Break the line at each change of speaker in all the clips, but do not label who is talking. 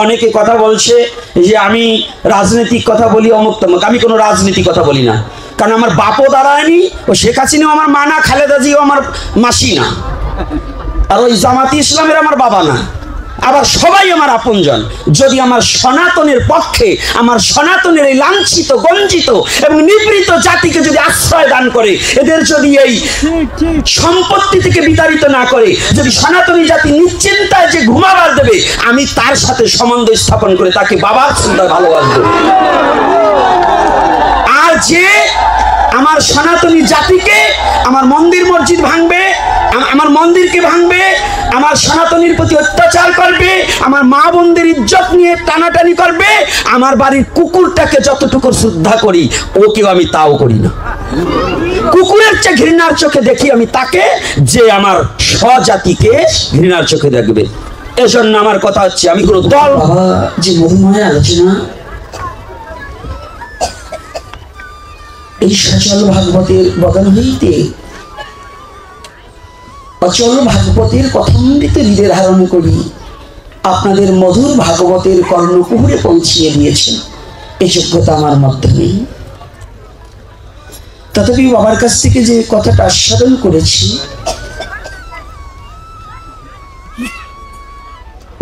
অনেকে কথা বলছে যে আমি রাজনৈতিক কথা বলি অমুক তমুক। আমি কোনো রাজনীতি কথা বলি না, কারণ আমার বাপও দাঁড়ায়নি, ও শেখ হাসিনাও আমার মা না, খালেদা জিও আমার মাসি না, আর ওই জামাতি ইসলামের আমার বাবা না, আবার সবাই আমার আপনজন। যদি আমার সনাতনের পক্ষে, আমার সনাতনের এই লাঞ্ছিত, বঞ্চিত এবং নিপীড়িত জাতিকে যদি আশ্রয় দান করে, এদের যদি এই সম্পত্তি থেকে বিতাড়িত না করে, যদি সনাতনী জাতি নিশ্চিন্তায় যে ঘুমাবার দেবে, আমি তার সাথে সম্বন্ধ স্থাপন করে তাকে বাবার চিন্তায় ভালোবাসবো। আর যে আমার সনাতনী জাতিকে, আমার মন্দির মসজিদ ভাঙবে, আমার মন্দিরকে ভাঙবে, আমার সনাতনীর প্রতি অত্যাচার করবে, আমার মা বোনদের ইজ্জত নিয়ে টানাটানি করবে, আমার বাড়ির কুকুরটাকে যতটুকু শ্রদ্ধা করি, ওকেও আমি তাও করি না। কুকুরের চেয়ে ঘৃণার চোখে দেখি আমি তাকে, যে আমার স্বজাতিকে ঘৃণার চোখে দেখবে। এজন্য আমার কথা হচ্ছে, আমি কোনো দল যে মধুময় আলোচনা এই সচল ভাগবতের বদন হইতে অচল ভাগবতের কথামৃত হৃদয়ে ধারণ করি আপনাদের মধুর ভাগবতের কর্ণকুহরে পৌঁছিয়ে দিয়েছেন, এই যোগ্যতা আমার মধ্যে নেই। তথাপি বাবার কাছ থেকে যে কথাটা আস্বাদন করেছি,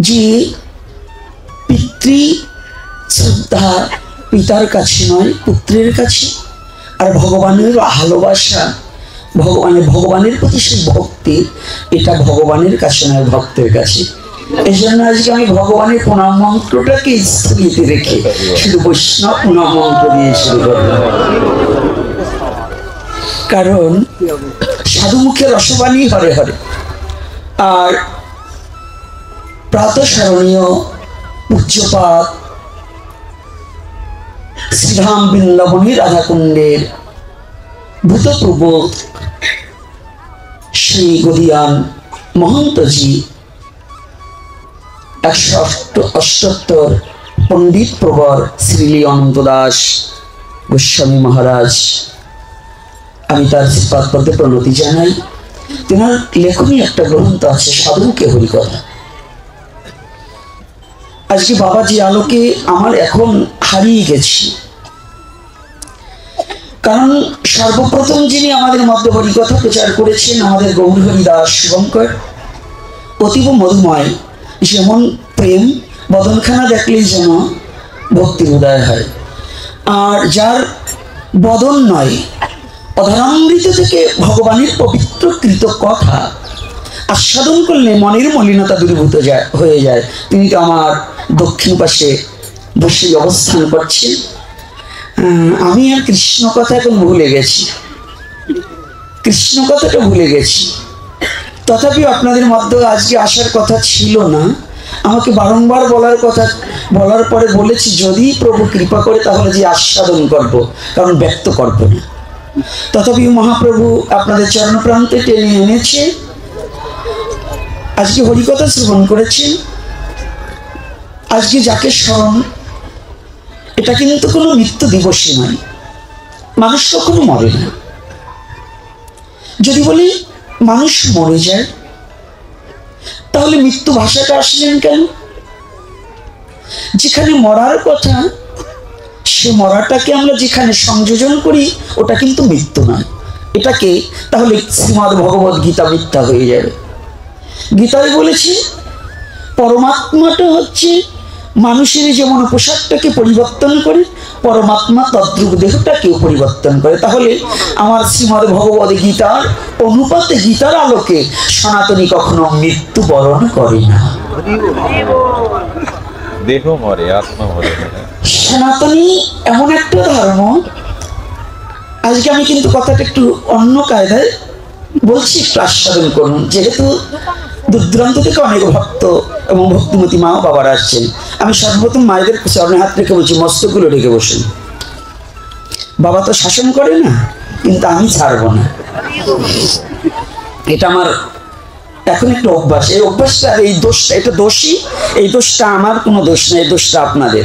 যে পিতৃ শ্রদ্ধা পিতার কাছে নয়, পুত্রের কাছে, আর ভগবানের ভালোবাসা, ভগবানের প্রতি সেই ভক্তি, এটা ভগবানের কাছে নয়, ভক্তের কাছে। এই জন্য আজকে আমি ভগবানের প্রণাম মন্ত্রটাকে স্থগিত রেখে শুধু বৈষ্ণব প্রণাম মন্ত্র দিয়ে শুরু করলাম। কারণ সাধু মুখে রসবাণী হরে হরে, আর প্রাতঃস্মরণীয় পূজ্যপাত শ্রীধাম বৃন্দাবনী রাধাকুণ্ডের ভূতপূর্ব শ্রী গদিয়ান মহন্তজি 178 পণ্ডিত প্রবর শ্রীলি অনন্ত দাস গোস্বামী মহারাজ, আমি তার শ্রীপাদ পদে প্রণতি জানাই। তেনার লেখনী একটা গ্রন্থ আছে, সাধুকে হরিকথা। আজকে বাবাজি আলোকে আমার এখন হারিয়ে গেছি, কারণ সর্বপ্রথম যিনি আমাদের মধ্যে হরিকথা প্রচার করেছেন, আমাদের গৌর হরিদাস শুভঙ্কর, অতীব মধুময়, যেমন প্রেম বদনখানা দেখলেই যেন ভক্তির উদয় হয়। আর যার বদন নয়, অধরামৃত থেকে ভগবানের পবিত্র কৃত কথা আস্বাদন করলে মনের মলিনতা দূরীভূত হয়ে যায়। তিনি তো আমার দক্ষিণ পাশে বসে অবস্থান করছেন। আমি আর কৃষ্ণ কথা এখন ভুলে গেছি, কৃষ্ণ কথাটা ভুলে গেছি। তথাপি আপনাদের মধ্যে আজকে আসার কথা ছিল না, আমাকে বারংবার বলার পরে বলেছি, যদি প্রভু কৃপা করে তাহলে যে আস্বাদন করব, কারণ ব্যক্ত করব না। তথাপি মহাপ্রভু আপনাদের চরণপ্রান্তে টেনে এনেছে। আজকে হরিকথা শ্রবণ করেছেন, আজকে যাকে স্মরণ, এটা কিন্তু কোনো মৃত্যু দিবসই নয়, মানুষ কখনো মরে না। যদি বলি মানুষ মরে যায়, তাহলে মৃত্যু ভাষাটা আসলেন কেন? যেখানে মরার কথা, সে মরাটাকে আমরা যেখানে সংযোজন করি, ওটা কিন্তু মৃত্যু নয়। এটাকে তাহলে শ্রীমদ্ ভগবদ গীতা মিথ্যা হয়ে যাবে। গীতায় বলেছি, পরমাত্মাটা হচ্ছে মানুষের যেমন পোশাকটাকে পরিবর্তন করে, পরমাত্মা তদ্রূপ দেহটাকেও পরিবর্তন করে। তাহলে আমার শ্রীমদ্ ভগবদ গীতার অনুপাতে, গীতার আলোকে সনাতনী কখনো মৃত্যু বরণ করে না।
দেহ মরে, আত্মা মরে না।
সনাতনী এমন একটা ধর্ম, আজকে আমি কিন্তু কথাটা একটু অন্য কায়দায় বলছি, একটু আস্বাদন করুন। যেহেতু দূর দূরান্ত থেকে অনেক ভক্ত এবং ভক্তিমতী মা বাবারা আসছেন, আমি সর্বপ্রথম মায়েদের চরণে হাত রেখে বলছি, মস্তকগুলো রেখে বসুন। বাবা তো শাসন করে না, কিন্তু আমি ছাড়বো না। এটা আমার এখন একটু অভ্যাস। এই অভ্যাসটা, এই দোষটা, এটা দোষী, এই দোষটা আমার কোনো দোষ নেই, এই দোষটা আপনাদের।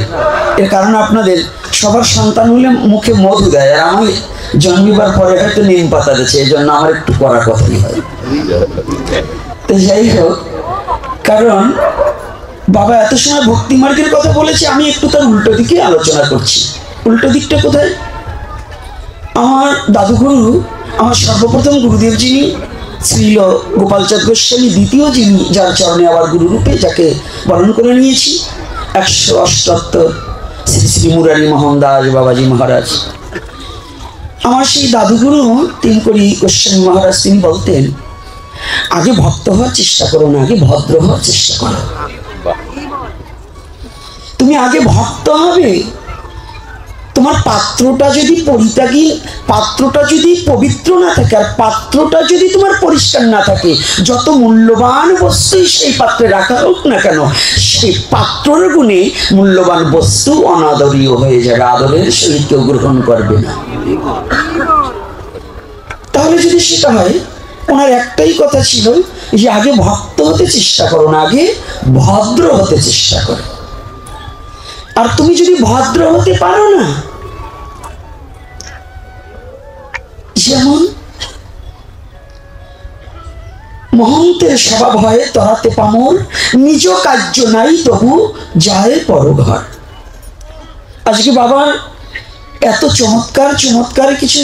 এর কারণ আপনাদের সবার সন্তান হলে মুখে মধু দেয়, আর আমি জন্মিবার পরে হয়তো নিম পাতা দিচ্ছে, এই জন্য আমার একটু কড়া কথাই হয়। তো যাই হোক, কারণ বাবা এত সময় ভক্তি মার্গের কথা বলেছে, আমি একটু তার উল্টো দিকে আলোচনা করছি। উল্টো দিকটা কোথায়? আমার দাদুগুরু, আমার সর্বপ্রথম গুরুদেব যিনি শ্রীল গোপালচাঁদ গোস্বামী, দ্বিতীয় যিনি যার চরণে আবার গুরুরূপে যাকে বরণ করে নিয়েছি, 178 শ্রী শ্রী মুরারি মোহনদাস বাবাজি মহারাজ। আমার সেই দাদুগুরু তিনকড়ি গোস্বামী মহারাজ, তিনি বলতেন, আগে ভক্ত হওয়ার চেষ্টা করো না, আগে ভদ্র হওয়ার চেষ্টা করো। তুমি আগে ভক্ত হবে, তোমার পাত্রটা যদি পরিত্যাগী, পাত্রটা যদি পবিত্র না থাকে, আর পাত্রটা যদি তোমার পরিষ্কার না থাকে, যত মূল্যবান বস্তুই সেই পাত্রে রাখা হোক না কেন, সেই পাত্রের গুণে মূল্যবান বস্তু অনাদরীয় হয়ে যাবে, আদরের সহিত কেউ গ্রহণ করবে না। তাহলে যদি সেটা হয়, ওনার একটাই কথা ছিল যে আগে ভক্ত হতে চেষ্টা করো না, আগে ভদ্র হতে চেষ্টা করো। আর তুমি যদি ভদ্র হতে পারো না, যেমন মহন্তের স্বভাব হয় তরাতে পামর, নিজ কার্য নাই তবু যায় পরঘর। আজকে বাবার এত চমৎকার চমৎকার কিছু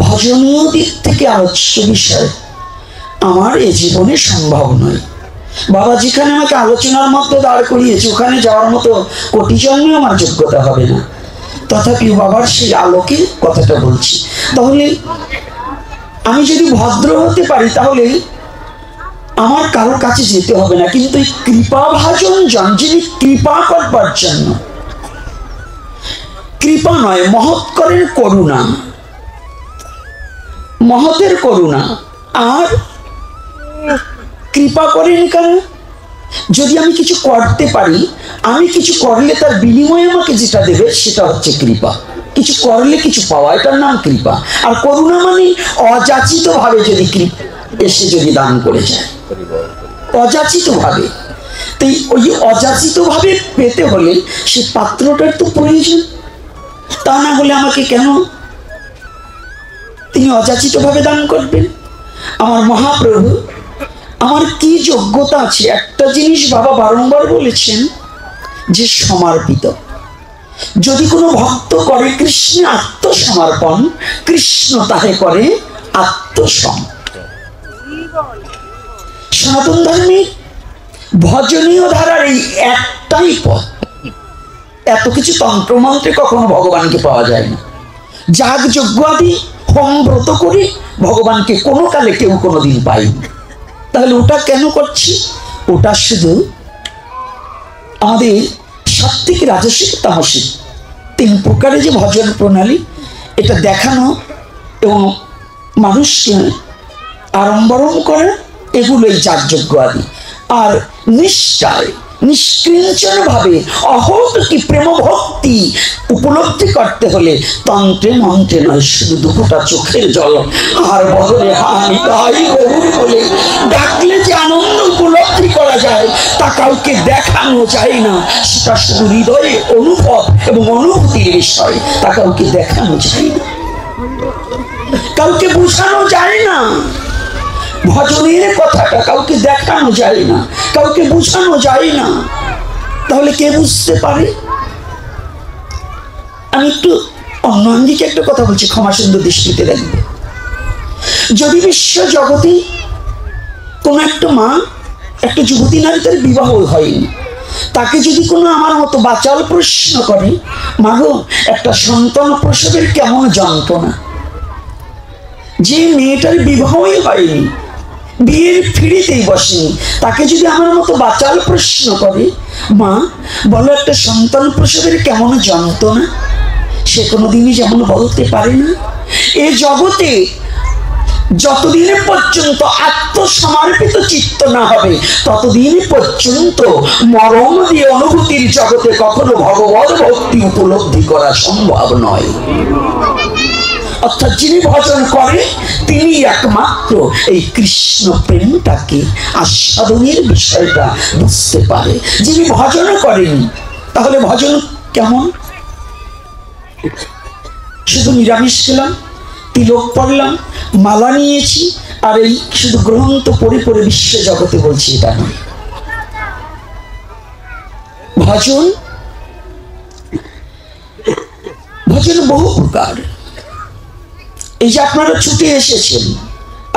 ভজনীয় দিক থেকে আলোচ্য বিষয় আমার এ জীবনে সম্ভব নয়। বাবা যেখানে আমাকে আলোচনার মধ্যে দাঁড় করিয়েছে, ওখানে যাওয়ার মতো কোটি জন্মে আমার যোগ্যতা হবে না, তথাপি বাবার সেই আলোকে কথাটা বলছি। তাহলে আমি যদি ভদ্র হতে পারি, তাহলে আমার কারোর কাছে যেতে হবে না, কিন্তু এই কৃপাভাজন জন, যিনি কৃপা করবার জন্য, কৃপা নয় মহৎ করেন করুণা, মহতের করুণা, আর কৃপা করেন কারণ যদি আমি কিছু করতে পারি, আমি কিছু করলে তার বিনিময়ে আমাকে যেটা দেবে সেটা হচ্ছে কৃপা। কিছু করলে কিছু পাওয়া, এটার নাম কৃপা। আর করুণা মানে অযাচিত ভাবে যদি এসে যদি দান করে যায়, অযাচিত ভাবে। তো ওই অযাচিত ভাবে পেতে হলে সে পাত্রটার তো প্রয়োজন, তা না হলে আমাকে কেন তিনি অযাচিত ভাবে দান করবেন? আমার মহাপ্রভু, আমার কি যোগ্যতা আছে? একটা জিনিস বাবা বারংবার বলেছেন যে সমর্পিত। যদি কোনো ভক্ত করে কৃষ্ণে আত্মসমর্পণ, কৃষ্ণ তাহে করে আত্মসম। সনাতন ধর্মের ভজনীয় ধারার এই একটাই পথ। এত কিছু তন্ত্রমন্ত্রে কখনো ভগবানকে পাওয়া যায় না। যাগ যজ্ঞ আদি হোম ব্রত করে ভগবানকে কোনো কালে কেউ কোনোদিন পায়নি। তাহলে ওটা কেন করছি? ওটা শুধু আমাদের সাত্বিক, রাজসিক, তামসিক তিন প্রকারে যে ভজন প্রণালী, এটা দেখানো এবং মানুষকে আড়ম্বরম করা, এগুলোই যাগযজ্ঞ আদি। আর নিষ্ঠায় নিষ্কিঞ্চন ভাবে অহৌতুকি প্রেম ভক্তি উপলব্ধি করতে হলে তন্ত্রে মন্ত্রে নয়, শুধু দুপুটা চোখের জল আর বদলে হানি তাই বহু বলে ডাকলে যে আনন্দ উপলব্ধি করা যায়, তা কাউকে দেখানো যায় না। সেটা শুধু হৃদয়ে অনুভব এবং অনুভূতির বিষয়, তা কাউকে দেখানো যায় না, কাউকে বোঝানো যায় না। ভজনের কথাটা কাউকে দেখানো যায় না, কাউকে বোঝানো যায় না। তাহলে কে বুঝতে পারে? আমি একটু অন্য আঙ্গিকে একটা কথা বলছি, ক্ষমা সুন্দর দৃষ্টিতে দেখবে। যদি বিশ্ব জগতে কোন একটা মা, একটা যুবতী নারী, তার বিবাহ হয়নি, তাকে যদি কোনো আমার মতো বাচাল প্রশ্ন করে, মাগো একটা সন্তান প্রসবের কেমন যন্ত্রণা, যে মেয়েটার বিবাহই হয়নি, বিয়ের ফিরিতেই বসেনি, তাকে যদি আমার মতো বাচাল প্রশ্ন করে, মা বলো একটা সন্তান প্রসবের কেমন যন্ত্রণা, সে কোনোদিনই যেমন বলতে পারে না। এ জগতে যতদিন পর্যন্ত আত্মসমর্পিত চিত্ত না হবে, ততদিন পর্যন্ত মরম দিয়ে অনুভূতির জগতে কখনো ভগবত ভক্তি উপলব্ধি করা সম্ভব নয়। অর্থাৎ যিনি ভজন করে তিনি একমাত্র এই কৃষ্ণ প্রেমটাকে, আস্বাদনের বিষয়টা বুঝতে পারে। যিনি ভজন করেন, তাহলে ভজন কেমন? শুধু নিরামিষ খেলাম, তিলক পড়লাম, মালা নিয়েছি, আর এই শুধু গ্রন্থ পড়ে পড়ে বিশ্ব জগতে বলছি, এটা নয়। ভজন ভজন বহু প্রকার। এই যে আপনারা ছুটে এসেছেন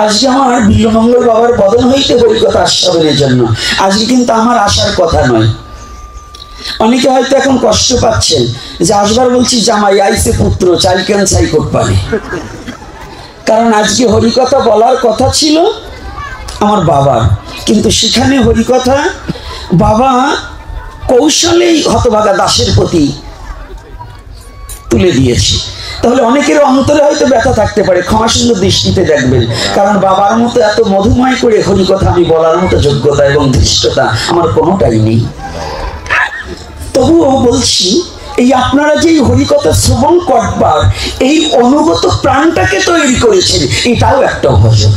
আজকে আমার বিল্লমঙ্গল বাবার বদন হইতে হরিকথা আস্বাদনের জন্য, আজকে কিন্তু আমার আসার কথা নয়। অনেকে হয়তো এখন কষ্ট পাচ্ছেন যে আসবার বলছি জামাই আইসে পুত্র চাই কেন চাই কোট পারে, কারণ আজকে হরিকথা বলার কথা ছিল আমার বাবার, কিন্তু সেখানে হরিকথা বাবা কৌশলেই হতভাগা দাসের প্রতি তুলে দিয়েছে। তাহলে অনেকের অন্তরে হয়তো ব্যথা থাকতে পারে, ক্ষমাসুন্দর দৃষ্টিতে দেখবেন, কারণ বাবার মতো এত মধুময় করে হরিকথা আমি বলার মতো যোগ্যতা এবং ধৃষ্টতা আমার কোনোটাই নেই। তবুও বলছি, এই আপনারা যে হরিকথা শ্রবণ করবার এই অনুগত প্রাণটাকে তৈরি করেছেন, এটাও একটা ভজন।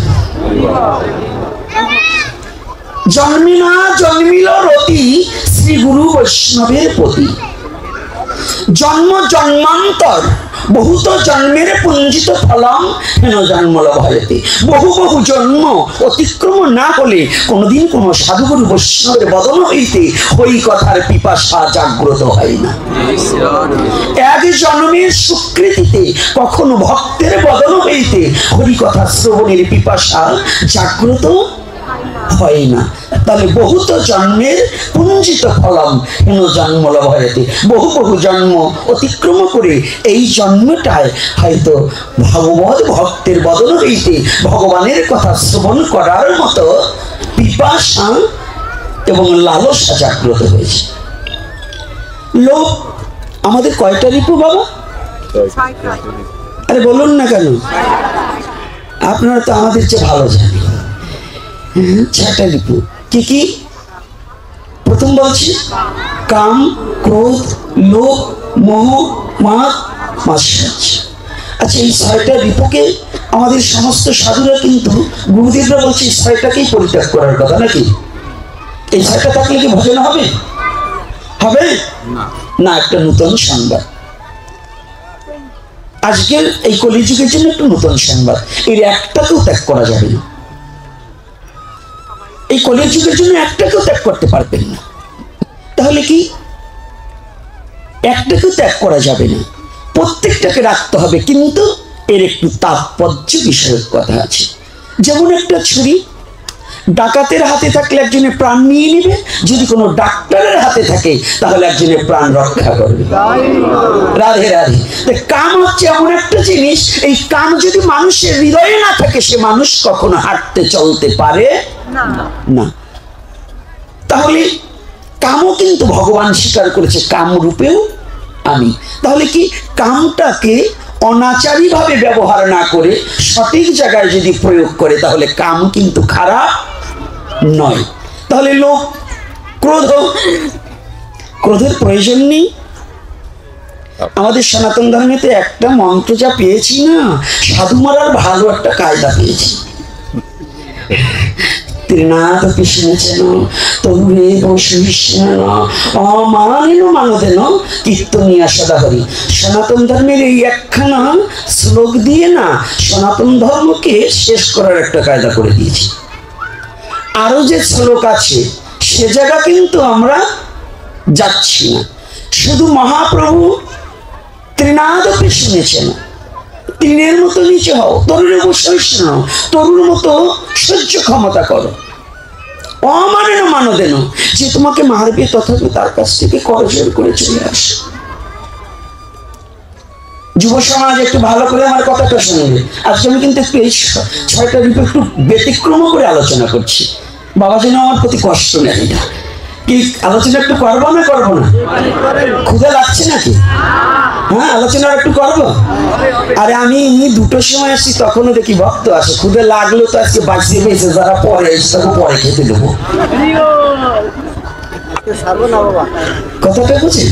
জন্মিনা জন্মিল রতি শ্রী গুরু বৈষ্ণবের প্রতি, জন্ম জন্মান্তর বহুত জন্মের পুঞ্জিত ফলম হেন জন্মল ভয়তে। বহু বহু জন্ম অতিক্রম না হলে কোনোদিন কোনো সাধুগুরু বৈষ্ণবের বদন হইতে হরি কথার পিপাসা জাগ্রত হয় না। এক জন্মের স্বীকৃতিতে কখনো ভক্তের বদন হইতে হরি কথা শ্রবণের পিপাসা জাগ্রত হয় না। তাহলে বহুত জন্মের পুঞ্জিত ফলম হেন জন্মল ভয়তে, বহু বহু জন্ম অতিক্রম করে এই জন্মটায় হয়তো ভগবত ভক্তের বদন হইতে ভগবানের কথা শ্রবণ করার মতো পিপাসা এবং লালসা জাগ্রত হয়েছে। লোক আমাদের কয়টা রিপু বাবা? আরে বলুন না কেন, আপনারা তো আমাদের চেয়ে ভালো জানেন। 6টা রিপু কি কি? প্রথম বলছি কাম, ক্রোধ, লোভ, মোহ, মাদ, মাৎসর্য। আচ্ছা, এই 6টা রিপুকে আমাদের সমস্ত সাধুরা কিন্তু গুরুদেবরা বলছে 6টাকেই পরিত্যাগ করার কথা, নাকি? এই 6টা থাকলে কি ভজন হবে? হবে না। একটা নতুন সংবাদ আজকের এই কলিযুগের জন্য, একটা নতুন সংবাদ, এর একটাকেও ত্যাগ করা যাবে না। এই কলিযুগের জন্য একটাকেও ত্যাগ করতে পারবেন না। তাহলে কি? একটাকেও ত্যাগ করা যাবে না, প্রত্যেকটাকে রাখতে হবে, কিন্তু এর একটু তাৎপর্য বিষয়ক কথা আছে। যেমন একটা ছুরি ডাকাতের হাতে থাকলে একজনের প্রাণ নিয়ে নিবে, যদি কোনো ডাক্তারের হাতে থাকে তাহলে একজনের প্রাণ রক্ষা করবে। রাধে রাধে। কাম হচ্ছে এমন একটা জিনিস, এই কাম যদি মানুষের হৃদয়ে না থাকে সে মানুষ কখনো হাঁটতে চলতে পারে না। তাহলে কামও কিন্তু ভগবান স্বীকার করেছে, কাম রূপেও আমি। তাহলে কি কামটাকে অনাচারী ভাবে ব্যবহার না করে সঠিক জায়গায় যদি প্রয়োগ করে তাহলে কাম কিন্তু খারাপ নয়। তাহলে লোক, ক্রোধের প্রয়োজন নেই। আমাদের সনাতন ধর্মেতে একটা মন্ত্র যা পেয়েছি না, সাধু মারার ভালো একটা কায়দা পেয়েছি। ত্রিনাথ কৃষ্ণেছেন তরুরে বসুষ্ণ অমানেন মানদেন কীর্তনিয়া সদা হরি। সনাতন ধর্মের এই একখানা শ্লোক দিয়ে না সনাতন ধর্মকে শেষ করার একটা কায়দা করে দিয়েছি। আরো যে শ্লোক আছে সে জায়গা কিন্তু আমরা যাচ্ছি না। শুধু মহাপ্রভু ত্রিনাথ কৃষ্ণেছেন, তিনের মতো নিচে হও, তরুণের বৈষ্ণ, তরুর মতো সহ্য ক্ষমতা করো, অমানেন মানদেন, যে তোমাকে মারবে তথাপি তার কাছ থেকে করজোর করে চলে আসে। যুব সমাজ একটু ভালো করে আমার কথাটা শুনবে। আজকে আমি কিন্তু একটু এই 6টা রিপু একটু ব্যতিক্রম করে আলোচনা করছি, বাবা যেন আমার প্রতি কষ্ট নেয়। এটা কি আলোচনা একটু করবো না করবো না? ক্ষুধা লাগছে নাকি? হ্যাঁ, আলোচনা একটু করবো। আরে আমি 2টোর সময় আসছি, তখনও দেখি ভক্ত আসে, ক্ষুধা লাগলো তো আজকে বাঁচিয়ে পেয়েছে, যারা পরে এসে তাকে পরে খেতে দেবো। কথাটা বুঝি?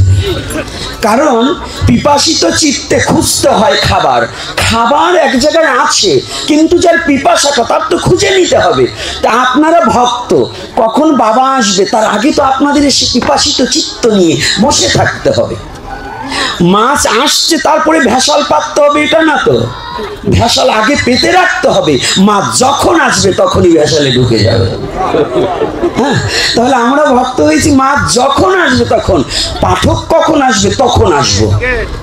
কারণ পিপাসিত চিত্তে খুঁজতে হয় খাবার, খাবার এক জায়গায় আছে, কিন্তু যার পিপাসাটা তার তো খুঁজে নিতে হবে। তা আপনারা ভক্ত, কখন বাবা আসবে তার আগে তো আপনাদের এসে পিপাসিত চিত্ত নিয়ে বসে থাকতে হবে। মাছ আসছে তারপরে ভেসাল পাততে হবে, এটা না তো। ভেসাল আগে পেতে রাখতে হবে, মা যখন আসবে তখনই ভেসালে ঢুকে যাবে। হ্যাঁ, তাহলে আমরা ভক্ত হয়েছি মা যখন আসবে তখন, পাঠক কখন আসবে তখন আসবো।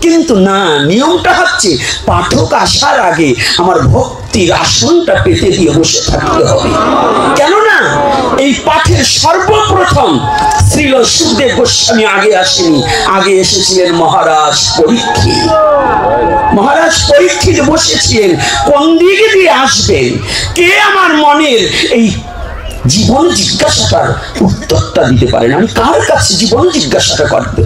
কিন্তু না, নিয়মটা হচ্ছে পাঠক আসার আগে আমার ভক্তির আসনটা পেতে দিয়ে বসে থাকতে হবে। কেননা এই পাঠের সর্বপ্রথম শ্রীল সুখদেব গোস্বামী আগে আসেনি, আগে এসেছিলেন মহারাজ পরীক্ষিত। মহারাজ পরীক্ষিত বসেছিলেন কোন দিকে দিয়ে আসবেন, কে আমার মনের এই জীবন জিজ্ঞাসাটার উত্তরটা দিতে পারেন, আমি কার কাছে জীবন জিজ্ঞাসাটা করবো।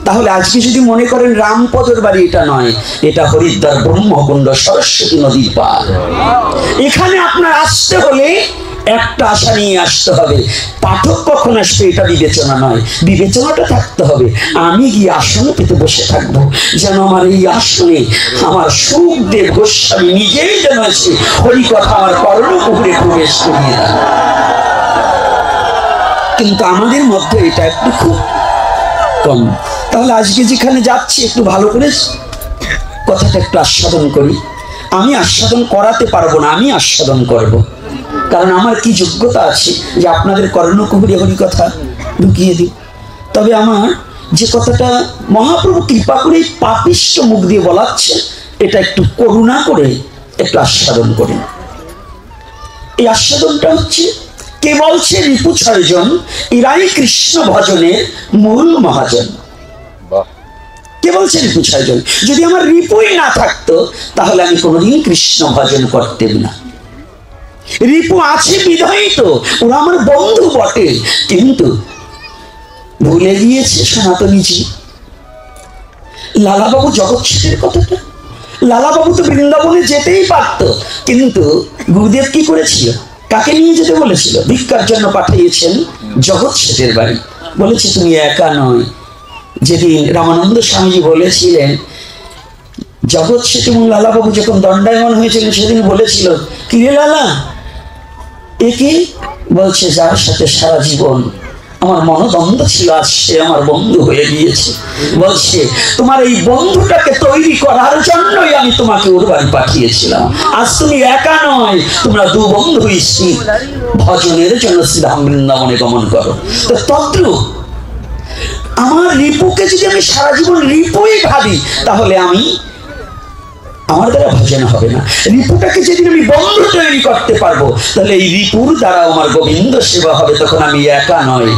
তাহলে আজকে যদি মনে করেন রামপদর বাড়ি, এটা নয়, এটা হরিদ্বার ব্রহ্মকুণ্ড সরস্বতী নদীর পার। এখানে আপনার আসতে হলে একটা আশা নিয়ে আসতে হবে, পাঠক কখন আসবে এটা বিবেচনা নয়, বিবেচনাটা থাকতে হবে আমি গিয়ে আসনে পেতে বসে থাকবো, যেন আমার এই আসনে আমার সুখদেব গোস্বামী নিজেই যেন এসে হরিকথা আমার কর্ণকুহরে প্রবেশ করিয়ে দেয়। কিন্তু আমাদের মধ্যে এটা একটু খুব কম। তাহলে আজকে যেখানে যাচ্ছি একটু ভালো করে কথাটা একটু আস্বাদন করি। আমি আস্বাদন করাতে পারবো না, আমি আস্বাদন করব, কারণ আমার কি যোগ্যতা আছে যে আপনাদের কর্ণকুহরে হরি কথা ঢুকিয়ে দিই। তবে আমার যে কথাটা মহাপ্রভু কৃপা করে পাপিষ্ঠ মুখ দিয়ে বলাচ্ছে, এটা একটু করুণা করে একটু আস্বাদন করেন। এই আস্বাদনটা হচ্ছে, কে বলছে রিপু 6 জন, এরাই কৃষ্ণ ভজনের মূল মহাজন। কে বলছে রিপু 6 জন? যদি আমার রিপুই না থাকতো তাহলে আমি কোনোদিন কৃষ্ণ ভজন করতেম না। রিপু আছে বিধায়ী তো ওরা আমার বন্ধু বটে, কিন্তু ভুলে গিয়েছে সনাতনীজি লালাবাবু জগৎসের কথাটা। লালাবাবু তো বৃন্দাবনে যেতেই পারত, কিন্তু গুরুদেব কি করেছিল? কাকে নিয়ে যেতে বলেছিল? ভিক্ষার জন্য পাঠিয়েছেন জগৎ শেঠের বাড়ি। বলেছে তুমি একা নয়। যেদিন রামানন্দ স্বামীজি বলেছিলেন, জগৎ শেঠ এবং লালাবাবু যখন দণ্ডায়মান হয়েছিলেন সেদিন বলেছিল, কি রে লালা একে? বলছে যার সাথে সারা জীবন আমার মনোদ্বন্দ্ব ছিল, আজ সে আমার বন্ধু হয়ে গিয়েছে। বলছে তোমার এই বন্ধুটাকে তৈরি করার জন্যই আমি তোমাকে ওর বাড়ি পাঠিয়েছিলাম। আজ তুমি একা নয়, তোমরা 2 বন্ধুই শ্রী ভজনের জন্য শ্রীধাম বৃন্দাবনে গমন করো। তো তদ্রূপ আমার রিপুকে যদি আমি সারা জীবন রিপুই ভাবি, তাহলে আমার দ্বারা ভজন হবে না। রিপুটাকে যেদিন আমি বন্ধু তৈরি করতে পারবো, তাহলে এই রিপুর দ্বারা আমার গোবিন্দ সেবা হবে। তখন আমি একা নয়,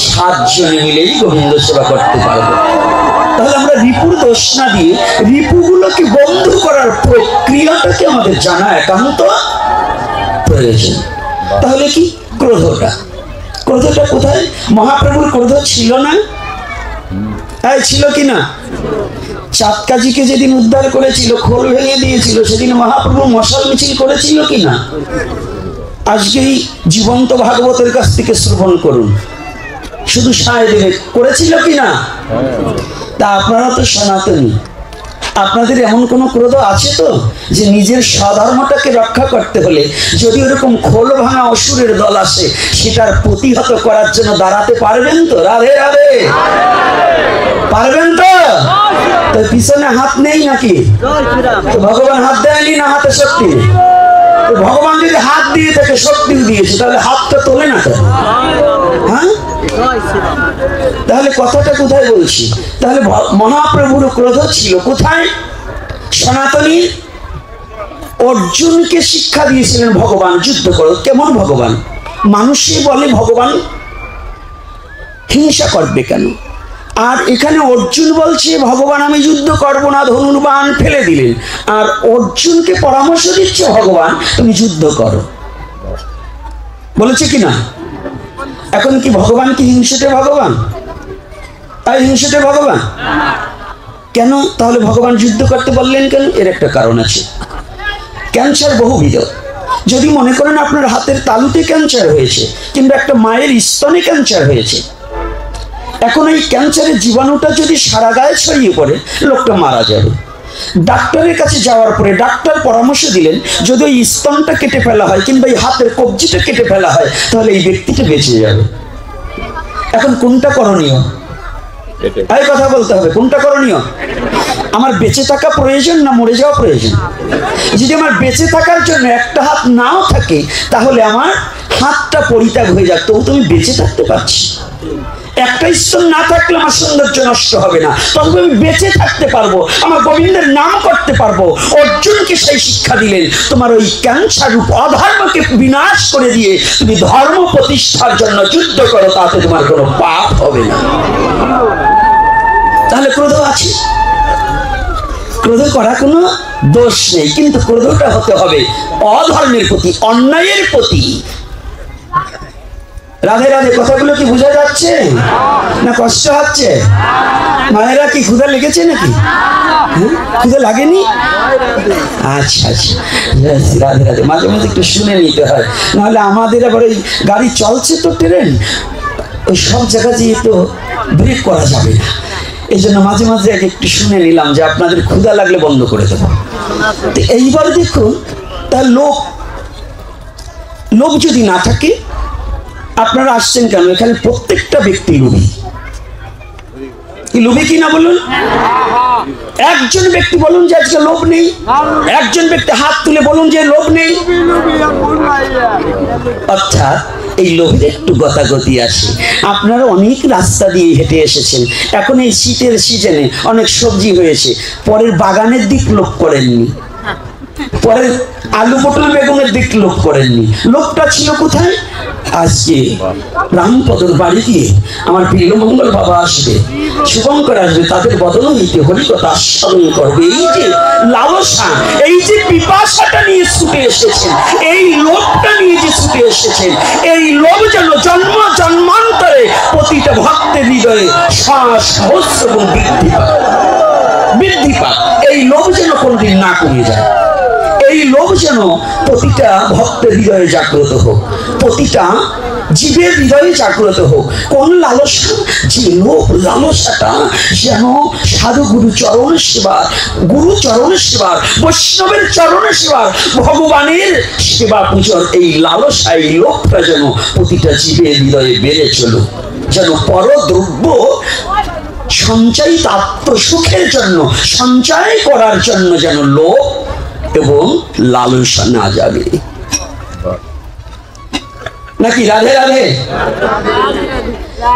7 জনে মিলেই গোবিন্দ সেবা করতে পারবো। তাহলে আমরা রিপুর দোষ না দিয়ে রিপুগুলোকে বন্ধু করার প্রক্রিয়াটাকে আমাদের জানা একান্ত প্রয়োজন। তাহলে কি ক্রোধটা কোথায়? মহাপ্রভুর ক্রোধ ছিল না? ছিল কি না? চাঁদকাজিকে যেদিন উদ্ধার করেছিল, খোল ভেঙে দিয়েছিল, সেদিন মহাপ্রভু মশাল মিছিল করেছিল কি না? আজকেই জীবন্ত ভাগবতের কাছ থেকে শ্রবণ করুন, শুধু সায় দেবে, করেছিল কি না? তা আপনারা তো সনাতনী, আপনাদের এমন কোনো ক্রোধ আছে তো যে নিজের স্বধর্মটাকে রক্ষা করতে হলে যদি ওরকম খোল ভাঙা অসুরের দল আসে, সেটার প্রতিহত করার জন্য দাঁড়াতে পারবেন তো? রাধে রাধে, পারবেন তো? তো পিছনে হাত নেই নাকি? তো ভগবান হাত দেয়নি না হাতে শক্তি? তো ভগবান যদি হাত দিয়ে থাকে, শক্তিও দিয়েছে, তাহলে হাতটা তোলে না কেন? হ্যাঁ, তাহলে কথাটা কোথায় বলছি? তাহলে মহাপ্রভুর ক্রোধ ছিল কোথায়? সনাতনী অর্জুনকে শিক্ষা দিয়েছিলেন ভগবান, যুদ্ধ করো। কেমন ভগবান? মানুষই বলে ভগবান হিংসা করবে কেন? আর এখানে অর্জুন বলছে ভগবান আমি যুদ্ধ করবো না, ধনুর্বাণ ফেলে দিলেন। আর অর্জুনকে পরামর্শ দিচ্ছে ভগবান তুমি যুদ্ধ করো, বলেছে কিনা? এখন কি ভগবান কি হিংসুটে ভগবান? তাই হিংসুটে ভগবান কেন? তাহলে ভগবান যুদ্ধ করতে বললেন কেন? এর একটা কারণ আছে। ক্যান্সার বহুবিধ। যদি মনে করেন আপনার হাতের তালুতে ক্যান্সার হয়েছে, কিংবা একটা মায়ের স্তনে ক্যান্সার হয়েছে, এখন এই ক্যান্সারের জীবাণুটা যদি সারা গায়ে ছড়িয়ে পড়ে, লোকটা মারা যাবে। ডাক্তারের কাছে যাওয়ার পরে ডাক্তার পরামর্শ দিলেন যদি ওই স্তনটা কেটে ফেলা হয় কিংবা এই হাতের কবজিটা কেটে ফেলা হয়, তাহলে এই ব্যক্তিটা বেঁচে যাবে। এখন কোনটা করণীয়? এই কথা বলতে হবে, কোনটা করণীয়? আমার বেঁচে থাকা প্রয়োজন না মরে যাওয়া প্রয়োজন? যদি আমার বেঁচে থাকার জন্য একটা হাত নাও থাকে তাহলে আমার হাতটা পরিত্যাগ হয়ে যাক, তবু তুমি বেঁচে থাকতে পারছি। একটা স্তন না থাকলে আমার সৌন্দর্য নষ্ট হবে না, তবে আমি বেঁচে থাকতে পারবো, আমার গোবিন্দের নাম করতে পারবো। অর্জুনকে সেই শিক্ষা দিলেন, তোমার ওই ক্যান্সার রূপ অধর্মকে বিনাশ করে দিয়ে তুমি ধর্ম প্রতিষ্ঠার জন্য যুদ্ধ করো, তাতে তোমার কোনো পাপ হবে না। তাহলে ক্রোধ আছে, ক্রোধ করা কোনো দোষ নেই, কিন্তু ক্রোধটা হতে হবে অধর্মের প্রতি, অন্যায়ের প্রতি। রাধে রাধে, কথাগুলো কি বোঝা যাচ্ছে না কষ্ট হচ্ছে? মায়েরা কি ক্ষুধা লেগেছে নাকি? ক্ষুধা লাগেনি? আচ্ছা আচ্ছা, রাধে রাধে। মাঝে মাঝে একটু শুনে নিতে হয়, নাহলে আমাদের আবার ওই গাড়ি চলছে তো ট্রেন, ওই সব জায়গায় তো ব্রেক করা যাবে না। এই জন্য মাঝে মাঝে একটু শুনে নিলাম যে আপনাদের ক্ষুধা লাগলে বন্ধ করে দেবো। তো এইবার দেখুন, তার লোভ যদি না থাকে, আপনারা আসছেন কেন? এখানে প্রত্যেকটা ব্যক্তি লোভী। লোভী কি না বলুন? একজন ব্যক্তি বলুন যে আজকে লোভ নেই, একজন ব্যক্তি হাত তুলে বলুন যে লোভ নেই। অর্থাৎ এই লোভের একটু গতাগতি আসে। আপনারা অনেক রাস্তা দিয়ে হেঁটে এসেছেন, এখন এই শীতের সিজনে অনেক সবজি হয়েছে, পরের বাগানের দিক লোভ করেননি, পরের আলু পটল বেগুনের দিক লোভ করেননি। লোভটা ছিল কোথায়? আজকে রামপদর বাড়ি গিয়ে আমার বিল্লমঙ্গল বাবা আসবে, শুভঙ্কর আসবে, তাদের বদল হইতে হরিকথা স্মরণ করবে। এই যে লালসা, এই যে পিপাসাটা নিয়ে ছুটে এসেছেন, এই লোভটা নিয়ে যে ছুটে এসেছেন, এই লোভ যেন জন্ম জন্মান্তরে প্রতিটা ভক্তের হৃদয়ে সহস্র গুণ বৃদ্ধি পায়। এই লোভ যেন কোনদিন না কমে যায়, এই লোভ যেন প্রতিটা ভক্তের হৃদয়ে জাগ্রত হোক, প্রতিটা জীবের হৃদয়ে জাগ্রত হোক। কোন লালসা? যে লোভ লালসাটা যেন সাধু গুরু চরণ সেবা, গুরু চরণ সেবা, বৈষ্ণবের চরণ সেবা, ভগবানের সেবা পূজার এই লালসা, এই লোভটা যেন প্রতিটা জীবের হৃদয়ে বেড়ে চলুক, যেন পরদ্রব্য সঞ্চয়িত আত্মসুখের জন্য, সঞ্চয় করার জন্য যেন লোভ এবং লালসা না যাবে। নাকি? রাধে রাধে।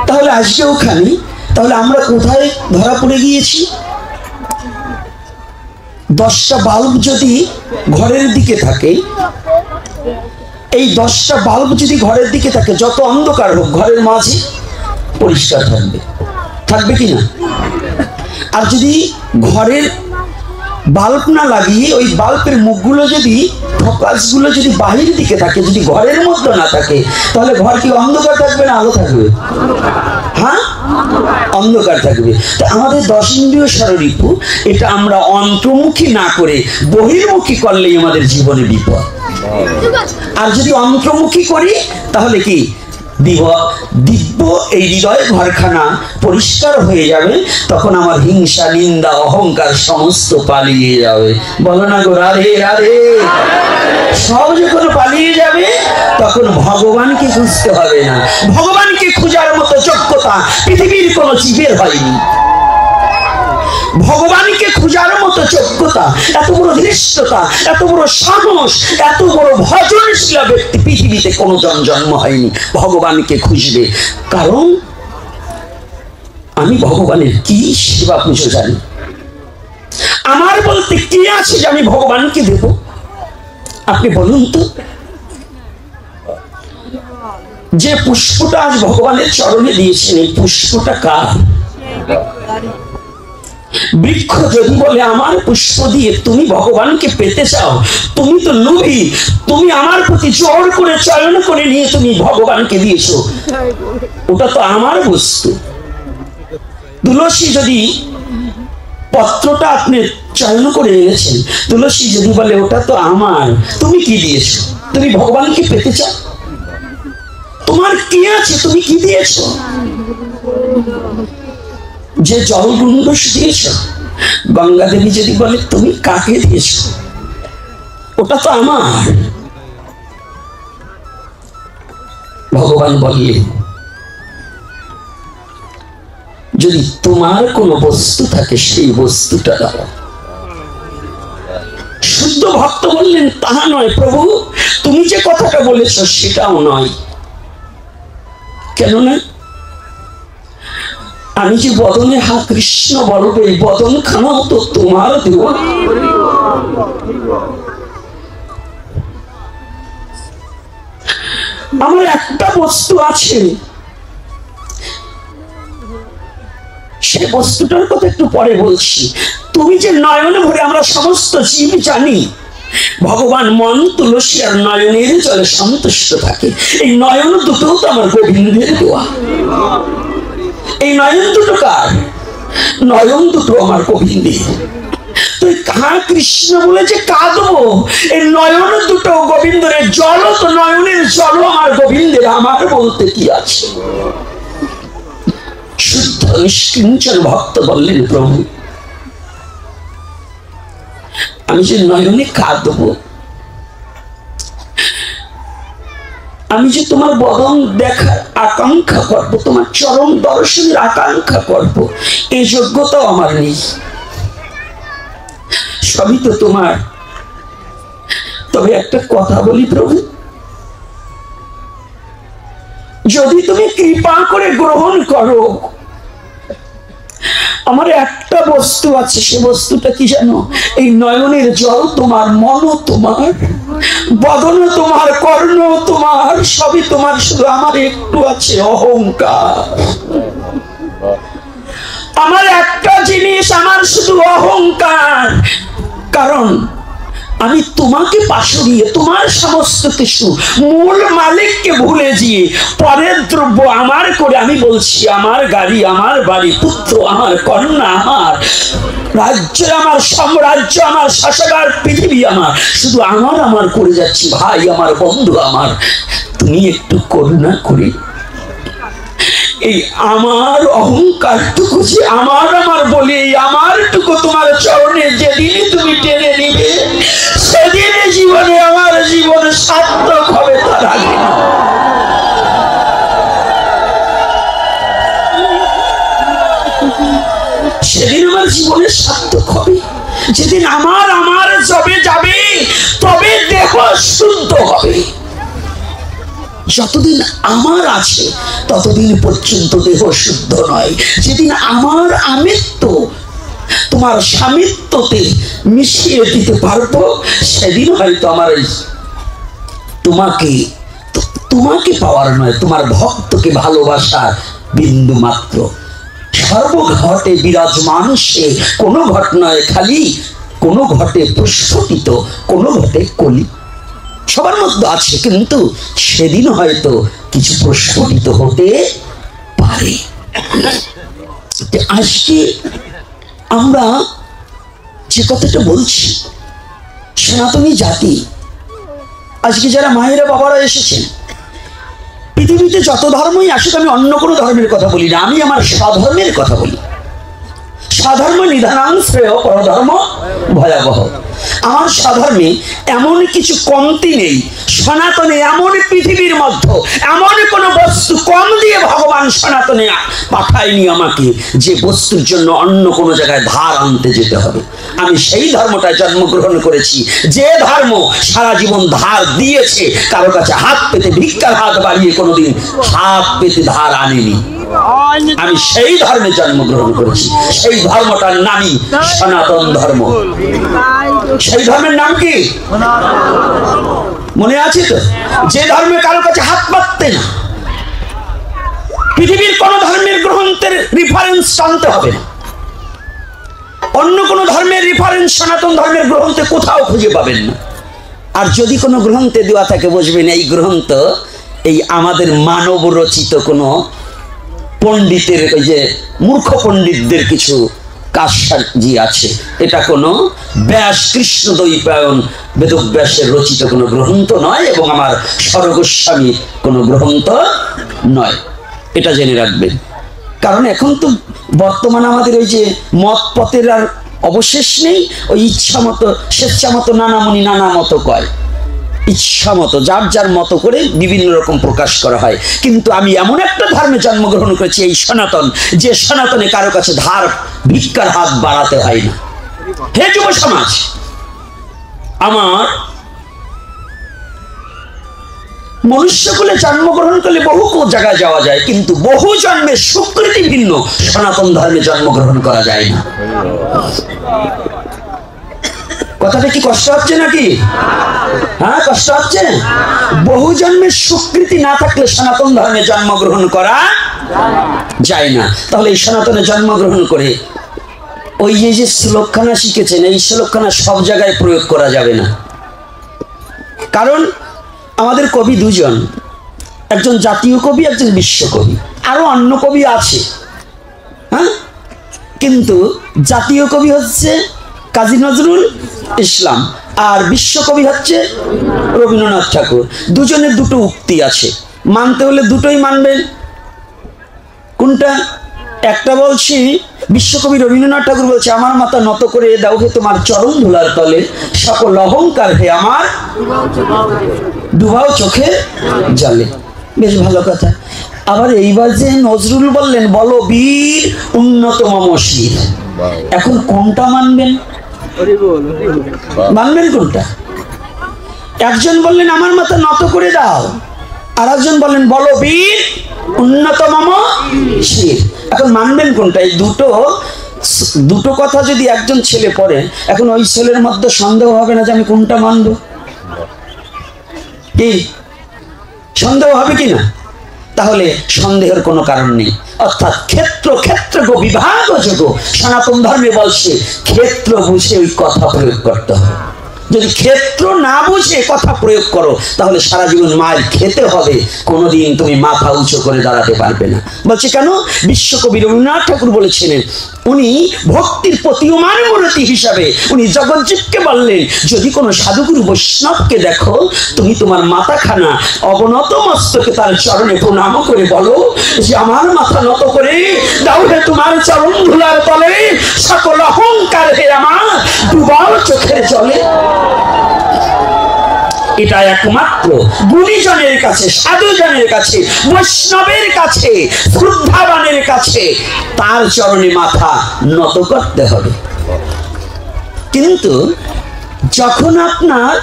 তাহলে আজকেও খানি, তাহলে আমরা কোথায় ধরা পড়ে গিয়েছি? 10টা বাল্ব যদি ঘরের দিকে থাকে, এই 10টা বাল্ব যদি ঘরের দিকে থাকে, যত অন্ধকার হোক ঘরের মাঝে পরিষ্কার থাকবে, থাকবে কিনা? আর যদি ঘরের বাল্ব না লাগিয়ে ওই বাল্বের মুখগুলো যদি, ফোকাসগুলো যদি বাহির দিকে থাকে, যদি ঘরের মধ্যে না থাকে, তাহলে ঘর কি অন্ধকার থাকবে না আলো থাকবে? হ্যাঁ, অন্ধকার থাকবে। তো আমাদের 10 ইন্দ্রিয় ষড়রিপু, এটা আমরা অন্তর্মুখী না করে বহির্মুখী করলেই আমাদের জীবনে বিপদ। আর যদি অন্তর্মুখী করি তাহলে কি দিব্য এই হৃদয় ঘরখানা পরিষ্কার হয়ে যাবে, তখন আমার হিংসা নিন্দা অহংকার সমস্ত পালিয়ে যাবে। বলো না গো রাধে রাধে। সব যখন পালিয়ে যাবে তখন ভগবানকে খুঁজতে হবে না। ভগবানকে খোঁজার মতো যোগ্যতা পৃথিবীর কোনো জীবের হয়নি। ভগবানকে খোঁজার মতো যোগ্যতা, এত বড় ধৃষ্টতা, এত বড় সাহস, এত বড় ভজনশীল ব্যক্তি পৃথিবীতে কোনো জন্ম হয়নি। ভগবানকে খুঁজবে, কারণ আমি ভগবানের কি সেবা পুজো জানি। আমার বলতে কি আছে যে আমি ভগবানকে দেব? আপনি বলুন তো, যে পুষ্পটা আজ ভগবানের চরণে দিয়েছেন, এই পুষ্পটা কার? বৃক্ষ যদি বলে আমার পুষ্প দিয়ে তুমি ভগবানকে পেতে চাও, তুমি তো লোভী, তুমি আমার প্রতি জোর করে চয়ন করে নিয়ে তুমি ভগবানকে দিয়েছো, ওটা তো আমার বস্তু। তুলসী যদি পত্রটা আপনি চয়ন করে এনেছেন, তুলসী যদি বলে ওটা তো আমার, তুমি কি দিয়েছো? তুমি ভগবানকে পেতে চাও? তোমার কি আছে? তুমি কি দিয়েছো? যে জলগুন্ডস দিয়েছ, গঙ্গা দেবী যদি বলে তুমি কাকে দিয়েছ, ওটা তো আমার। ভগবান বললেন যদি তোমার কোনো বস্তু থাকে সেই বস্তুটা দাও। শুদ্ধ ভক্ত বললেন, তাহা নয় প্রভু, তুমি যে কথাটা বলেছ সেটাও নয়। কেননা আমি যে বদনে হা কৃষ্ণ বলবে, বদন খানাও তো তোমার দেওয়া। আমার একটা বস্তু আছে, সে বস্তুটার কথা একটু পরে বলছি। তুমি যে নয়ন ভরে আমরা সমস্ত জীব জানি ভগবান মন তুলসী আর নয়নের জলে সন্তুষ্ট থাকে, এই নয়ন দুটো তো আমার গোবিন্দের দেওয়া। এই নয়ন দুটো কার? নয়ন দুটো আমার গোবিন্দের। তুই কাহা কৃষ্ণ বলে যে কাঁদবো, এই নয়ন দুটো গোবিন্দের। জল তো নয়নের জল আমার গোবিন্দের, আমার বলতে কি আছে? শুদ্ধ নিষ্কিঞ্চন ভক্ত বললেন, প্রভু আমি যে নয়নে কাঁদবো, আমি যে তোমার বদন দেখার আকাঙ্ক্ষা করব, তোমার চরম দর্শনের আকাঙ্ক্ষা করব, এই যোগ্যতাও আমার নেই। সবই তো তোমার। তবে একটা কথা বলি প্রভু, যদি তুমি কৃপা করে গ্রহণ করো, আমার একটা বস্তু আছে, সে বস্তুটা কি জানো? এই নয়নের জল তোমার, মন তোমার, বদন তোমার, কর্ণ তোমার, সবই তোমার, শুধু আমার একটু আছে অহংকার। আমার একটা জিনিস, আমার শুধু অহংকার। কারণ আমি তোমাকে পাশরিয়ে, তোমার সমস্ত কিছু, মূল মালিককে ভুলে গিয়ে পরের দ্রব্য আমার করে আমি বলছি আমার গাড়ি, আমার বাড়ি, পুত্র আমার, কন্যা আমার, রাজ্য আমার, সাম্রাজ্য আমার, শাসকার পৃথিবী আমার, শুধু আমার আমার করে যাচ্ছি। ভাই আমার, বন্ধু আমার, তুমি একটু করুণা করে এই আমার অহংকারটুকু যে আমার আমার বলে, এই আমারটুকু তোমার চরণে যেদিন তুমি টেনে নিবে, সেদিন জীবনে আমার জীবন সার্থক হবে, তার আগে না। সেদিন আমার জীবনের সার্থক হবে, যেদিন আমার আমার জবে যাবে, তবে দেহ শুদ্ধ হবে। যতদিন আমার আছে ততদিন পর্যন্ত দেহ শুদ্ধ নয়। যেদিন আমার আমিত্ব তোমার স্বামিত্বতে মিশিয়ে দিতে পারবো, সেদিন হয়তো আমার তোমাকে পাওয়ার নয়, তোমার ভক্তকে ভালোবাসার বিন্দু মাত্র। সর্বঘটে বিরাজমান সে, কোনো ঘট নয় খালি, কোনো ঘটে প্রস্ফুটিত, কোনো ঘটে কলি। সবার মধ্যে আছে, কিন্তু সেদিন হয়তো কিছু প্রস্ফুটিত হতে পারে। আজকে আমরা যে কথাটা বলছি, সনাতনী জাতি, আজকে যারা মায়েরা বাবারা এসেছেন, পৃথিবীতে যত ধর্মই আসুক, আমি অন্য কোনো ধর্মের কথা বলি না, আমি আমার স্বধর্মের কথা বলি। স্বধর্ম নিধানাং শ্রেয়, পরধর্ম ভয়াবহ। আমার স্বধর্মে এমন কিছু কমতি নেই, সনাতনে এমন পৃথিবীর মধ্যে এমন কোন বস্তু কম দিয়ে ভগবান সনাতনে পাঠায়নি আমাকে, যে বস্তুর জন্য অন্য কোনো জায়গায় ধার আনতে যেতে হবে। আমি সেই ধর্মটায় জন্মগ্রহণ করেছি, যে ধর্ম সারা জীবন ধার দিয়েছে, কারো কাছে হাত পেতে, ভিক্ষার হাত বাড়িয়ে কোনোদিন হাত পেতে ধার আনেনি। আমি সেই ধর্মে জন্মগ্রহণ করেছি, সেই ধর্মটার নামই সনাতন ধর্ম। সেই ধর্মের নাম কি মনে আছে তো? যে ধর্মে কারো কাছে হাত পাততে না, পৃথিবীর কোন ধর্মের গ্রন্থের রেফারেন্স টানতে হবে না, অন্য কোন ধর্মের রেফারেন্স সনাতন ধর্মের গ্রন্থে কোথাও খুঁজে পাবেন না। আর যদি কোনো গ্রন্থে দেওয়া থাকে, বুঝবেন এই গ্রন্থ এই আমাদের মানব রচিত কোনো পণ্ডিতের, ওই যে মূর্খ পণ্ডিতদের কিছু কাজসাজি আছে। এটা কোনো ব্যাস কৃষ্ণ দ্বৈপায়ন বেদব্যাসের রচিত কোনো গ্রন্থ নয়, এবং আমার স্বরগোস্বামীর কোনো গ্রন্থ নয়, এটা জেনে রাখবেন। কারণ এখন তো বর্তমানে আমাদের ওই যে মত পথের আর অবশেষ নেই, ওই ইচ্ছা মতো স্বেচ্ছা মতো নানা মুনি নানা মতো কয়। ইচ্ছা মতো যার যার মতো করে বিভিন্ন রকম প্রকাশ করা হয়। কিন্তু আমি এমন একটা ধর্মে জন্মগ্রহণ করেছি, এই সনাতন, যে সনাতনে কারো কাছে ধার ভিক্ষার হাত বাড়াতে হয় না। হে যুব সমাজ, আমার মনুষ্যকুলে জন্মগ্রহণ করলে বহু জায়গায় যাওয়া যায়, কিন্তু বহু জন্মের সুকৃতি ভিন্ন সনাতন ধর্মে জন্মগ্রহণ করা যায় না। কথাটা কি কষ্ট হচ্ছে নাকি? হ্যাঁ, কষ্ট হচ্ছে। বহু জন্মের স্বীকৃতি না থাকলে সনাতন ধর্মে জন্মগ্রহণ করা যায় না। তাহলে এই সনাতনে জন্মগ্রহণ করে ওই যে শ্লোকখানা শিখেছেন, এই শ্লোকখানা সব জায়গায় প্রয়োগ করা যাবে না। কারণ আমাদের কবি দুজন, একজন জাতীয় কবি, একজন বিশ্বকবি, আরো অন্য কবি আছে। হ্যাঁ, কিন্তু জাতীয় কবি হচ্ছে কাজী নজরুল ইসলাম আর বিশ্বকবি হচ্ছে রবীন্দ্রনাথ ঠাকুর। দুজনের দুটো উক্তি আছে, মানতে হলে দুটোই মানবেন। কোনটা? একটা বলছি, বিশ্বকবি রবীন্দ্রনাথ ঠাকুর বলছে, আমার মাথা নত করে দাও হে তোমার চরণ ধুলার তলে, সকল অহংকার হে আমার ডুবাও চোখে জলে। বেশ ভালো কথা। আবার এইবার যে নজরুল বললেন, বলো বীর উন্নত মম শির, এখন কোনটা মানবেন? মানবেন কোনটা? একজন বললেন আমার মাথা নত করে দাও, আর একজন বললেন বলো বীর উন্নত মম শির। এখন মানবেন কোনটা? এই দুটো কথা যদি একজন ছেলে পড়ে, এখন ওই ছেলের মধ্যে সন্দেহ হবে না যে আমি কোনটা মানব? কি সন্দেহ হবে কি না? তাহলে সন্দেহের কোনো কারণ নেই। অর্থাৎ ক্ষেত্র ক্ষেত্র গো বিভাগ যোগ, সনাতন ধর্মে বলছে ক্ষেত্র বুঝে ওই কথা প্রয়োগ করতে হবে। যদি ক্ষেত্র না বুঝে কথা প্রয়োগ করো, তাহলে সারা জীবন মায়ের খেতে হবে, কোনোদিন তুমি মাথা উঁচু করে দাঁড়াতে পারবে না। বলছে কেন? বিশ্বকবি রবীন্দ্রনাথ ঠাকুর বলেছিলেন, উনি ভক্তির প্রতীয়মান মূর্তি হিসাবে উনি জগজ্জীবকে বললেন, যদি কোনো সাধুগুরু বৈষ্ণবকে দেখো, তুমি তোমার মাথাখানা অবনত মস্তকে তার চরণে প্রণাম করে বলো যে আমার মাথা নত করে দাও হে তোমার চরণ ধুলার তলে, সকল অহংকার হে আমার ডুবাও চোখের জলে। এটা একমাত্র গুণীজনের কাছে, সাধুজনের কাছে, বৈষ্ণবের কাছে, শ্রদ্ধাবানের কাছে তার চরণে মাথা নত করতে হবে। কিন্তু যখন আপনার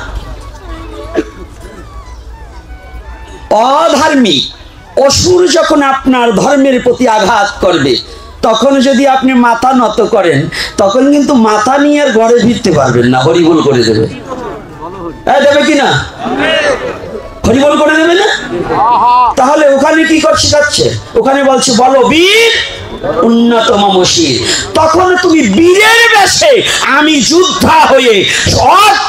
অধার্মিক অসুর যখন আপনার ধর্মের প্রতি আঘাত করবে, তখন যদি আপনি মাথা নত করেন, তখন কিন্তু মাথা নিয়ে আর ঘরে ফিরতে পারবেন না, হরিবোল করে দেবে। দেবে কিনা? হরিবোল করে দেবে না? তাহলে ওখানে কি করছে? যাচ্ছে ওখানে বলছে বলো বীর উন্নত মম শির। তখন তুমি বীরের বেশে আমি যোদ্ধা হয়ে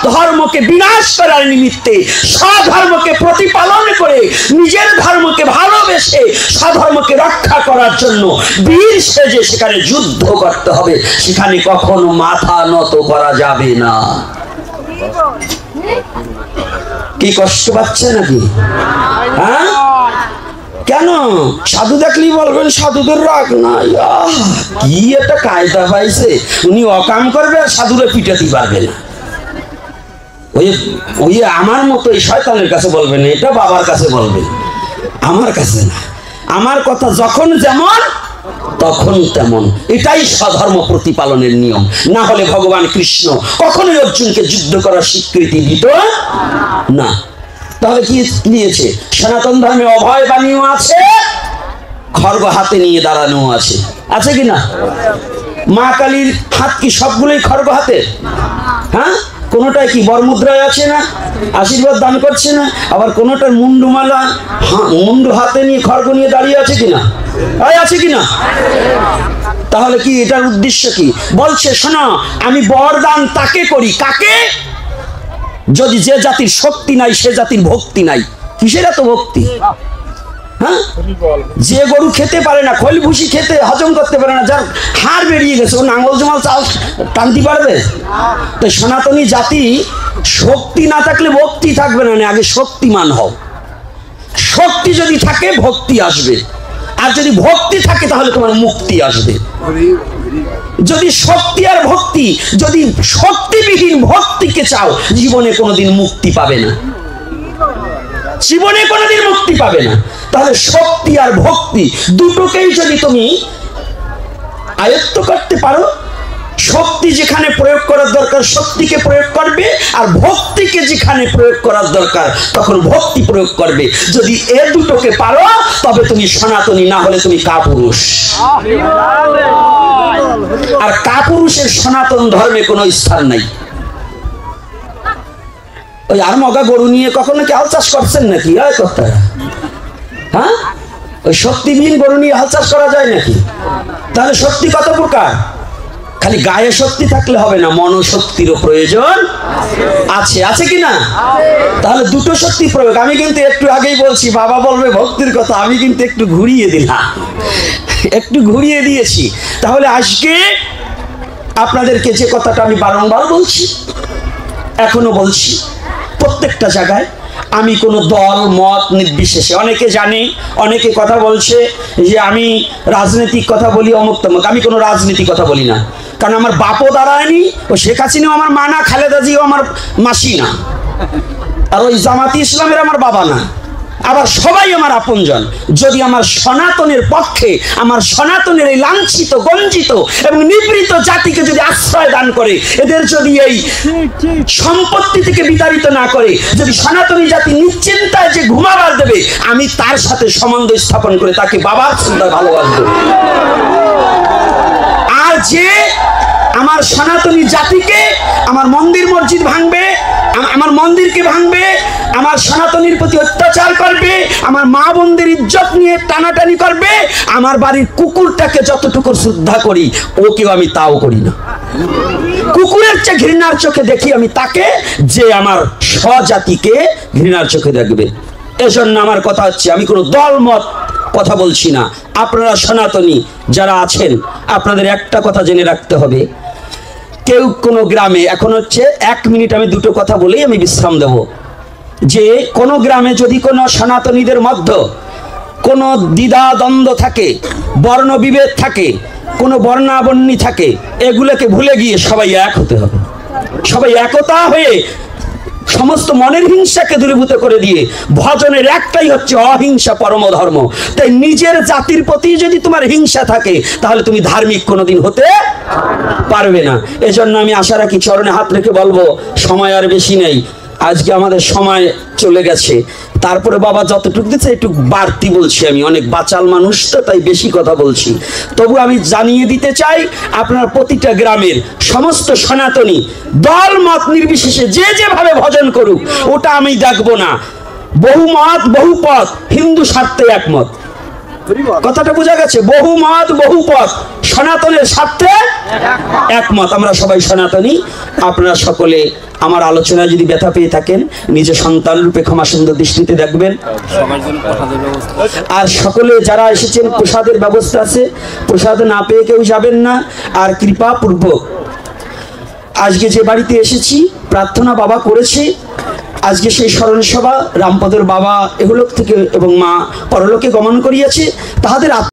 অধর্মকে বিনাশ করার নিমিত্তে, স্বধর্মকে প্রতিপালন করে, নিজের ধর্মকে ভালোবেসে স্বধর্মকে রক্ষা করার জন্য বীর সেজে সেখানে যুদ্ধ করতে হবে। সেখানে কখনো মাথা নত করা যাবে না। কি কষ্ট পাচ্ছে নাকি? হ্যাঁ, কেন? সাধু দেখলেই বলবেন সাধুদের রাগ না। কি একটা কায়দা পাইছে, উনি অকাম করবে আর সাধুরে পিটাতে পারবে না। ওই আমার মতো এই শয়তানের কাছে বলবেন, এটা বাবার কাছে বলবেন, আমার কাছে না। আমার কথা যখন যেমন তখন তেমন, এটাই স্বধর্ম প্রতিপালনের নিয়ম। না হলে ভগবান কৃষ্ণ কখনোই অর্জুনকে যুদ্ধ করার স্বীকৃতি দিত না। তাহলে কি দিয়েছে? সনাতন ধর্মে অভয় বাণীও আছে, খড়গ হাতে নিয়ে দাঁড়ানো আছে, আছে কি না? মা কালীর হাত কি সবগুলোই খড়গ হাতে? হ্যাঁ, কোনোটায় কি বরমুদ্রায় আছে না, আশীর্বাদ দান করছে না? আবার কোনোটার মুন্ডুমালা, মুন্ডু হাতে নিয়ে খড়গ নিয়ে দাঁড়িয়ে আছে কিনা? আছে কিনা? তাহলে কি এটার উদ্দেশ্য কি? বলছে শোনো, আমি বরদান তাকে করি, কাকে? যদি যে জাতির শক্তি নাই, সে জাতির ভক্তি নাই। কিসের এত ভক্তি? হ্যাঁ, যে গরু খেতে পারে না, খৈল ভুসি খেতে হজম করতে পারে না, যার হাড় বেরিয়ে গেছে, ও নাঙ্গল জমাল চাল টানতে পারবে? তো সনাতনী জাতি শক্তি না থাকলে ভক্তি থাকবে না। আগে শক্তিমান হও, শক্তি যদি থাকে ভক্তি আসবে, আর যদি ভক্তি থাকে তাহলে তোমার মুক্তি আসবে। যদি শক্তি আর ভক্তি, যদি শক্তিবিহীন ভক্তিকে চাও, জীবনে কোনোদিন মুক্তি পাবে না। জীবনে কোনোদিন মুক্তি পাবে না। তাহলে শক্তি আর ভক্তি দুটোকেই যদি তুমি আয়ত্ত করতে পারো, শক্তি যেখানে প্রয়োগ করার দরকার শক্তিকে প্রয়োগ করবে, আর ভক্তিকে যেখানে প্রয়োগ করার দরকার তখন ভক্তি প্রয়োগ করবে। যদি এ দুটোকে পারো তবে তুমি সনাতনী, না হলে তুমি কাপুরুষ। আর কাপুরুষের সনাতন ধর্মে কোনো স্থান নাই। ওই আর মগা গরু নিয়ে কখনো কি হাল চাষ করছেন নাকি? হ্যাঁ, ওই শক্তিবিহীন গরু নিয়ে হাল চাষ করা যায় নাকি? তাহলে শক্তি কত প্রকার? খালি গায়ে শক্তি থাকলে হবে না, মনোশক্তিরও প্রয়োজন আছে, আছে কি না? তাহলে দুটো শক্তি প্রয়োগ। আমি কিন্তু একটু আগেই বলছি বাবা বলবে ভক্তির কথা, আমি কিন্তু একটু ঘুরিয়ে দিলাম, একটু ঘুরিয়ে দিয়েছি। তাহলে আজকে আপনাদেরকে যে কথাটা আমি বারংবার বলছি, এখনো বলছি, প্রত্যেকটা জায়গায় আমি কোনো দল মত নির্বিশেষে, অনেকে জানে, অনেকে কথা বলছে যে আমি রাজনৈতিক কথা বলি অমুক তমুক। আমি কোনো রাজনীতি কথা বলি না, কারণ আমার বাপও দাঁড়ায়নি, ও শেখ হাসিনাও আমার মা না, খালেদা জিও আমার মাসি না, আর ওই জামাতি ইসলামের আমার বাবা না, আবার সবাই আমার আপনজন। যদি আমার সনাতনের পক্ষে, আমার সনাতনের এই লাঞ্ছিত গঞ্জিত এবং নিবৃত জাতিকে যদি আশ্রয় দান করে, এদের যদি এই সম্পত্তি থেকে বিতাড়িত না করে, যদি সনাতনী জাতি নিশ্চিন্তায় যে ঘুমাবার দেবে, আমি তার সাথে সম্বন্ধ স্থাপন করে তাকে বাবার চিন্তায় ভালোবাসবো। আর যে আমার সনাতনী জাতিকে, আমার মন্দির মসজিদ ভাঙবে, আমার মন্দিরকে ভাঙবে, আমার সনাতনীর প্রতি অত্যাচার করবে, আমার মা বোনদের ইজ্জত নিয়ে টানাটানি করবে, আমার বাড়ির কুকুরটাকে যতটুকু শ্রদ্ধা করি ওকেও আমি তাও করি না। কুকুরের চেয়ে ঘৃণার চোখে দেখি আমি তাকে, যে আমার স্বজাতিকে ঘৃণার চোখে দেখবে। এজন্য আমার কথা হচ্ছে, আমি কোনো দল মত কথা বলছি না। আপনারা সনাতনী যারা আছেন, আপনাদের একটা কথা জেনে রাখতে হবে, কেউ কোনো গ্রামে, এখন হচ্ছে 1 মিনিট আমি দুটো কথা বলেই আমি বিশ্রাম দেব, যে কোনো গ্রামে যদি কোনো সনাতনীদের মধ্যে কোনো দ্বিধা দ্বন্দ্ব থাকে, বর্ণ বিভেদ থাকে, কোনো বর্ণাবর্ণী থাকে, এগুলোকে ভুলে গিয়ে সবাই এক হতে হবে। সবাই একতা হয়ে সমস্ত মনের হিংসাকে দূরীভূত করে দিয়ে ভজনের একটাই হচ্ছে অহিংসা পরম ধর্ম। তাই নিজের জাতির প্রতি যদি তোমার হিংসা থাকে, তাহলে তুমি ধার্মিক কোনোদিন হতে পারবে না। এজন্য আমি আশা রাখি, চরণে হাত রেখে বলবো, সময় আর বেশি নেই, আজকে আমাদের সময় চলে গেছে। তারপরে বাবা যতটুকু দিচ্ছে একটু বাড়তি বলছি, আমি অনেক বাচাল মানুষ তো, তাই বেশি কথা বলছি। তবু আমি জানিয়ে দিতে চাই, আপনার প্রতিটা গ্রামের সমস্ত সনাতনী দল মত নির্বিশেষে যে যেভাবে ভজন করুক, ওটা আমি দেখবো না। বহু মত বহু পথ, হিন্দু স্বার্থে একমত। কথাটা বোঝা গেছে? বহু মত বহু পথ, সনাতনের স্বার্থে একমত। আমরা সবাই সনাতনী। আপনারা সকলে আমার আলোচনায় যদি ব্যথা পেয়ে থাকেন, নিজের সন্তান রূপে ক্ষমা সুন্দর দৃষ্টিতে দেখবেন। আর সকলে যারা এসেছেন, প্রসাদের ব্যবস্থা আছে, প্রসাদ না পেয়ে কেউ যাবেন না। আর কৃপা পূর্বক আজকে যে বাড়িতে এসেছি, প্রার্থনা বাবা করেছে, আজকে সেই স্মরণ সভা রামপদের বাবা এগুলোক থেকে এবং মা পরলোকে গমন করিয়াছে, তাহাদের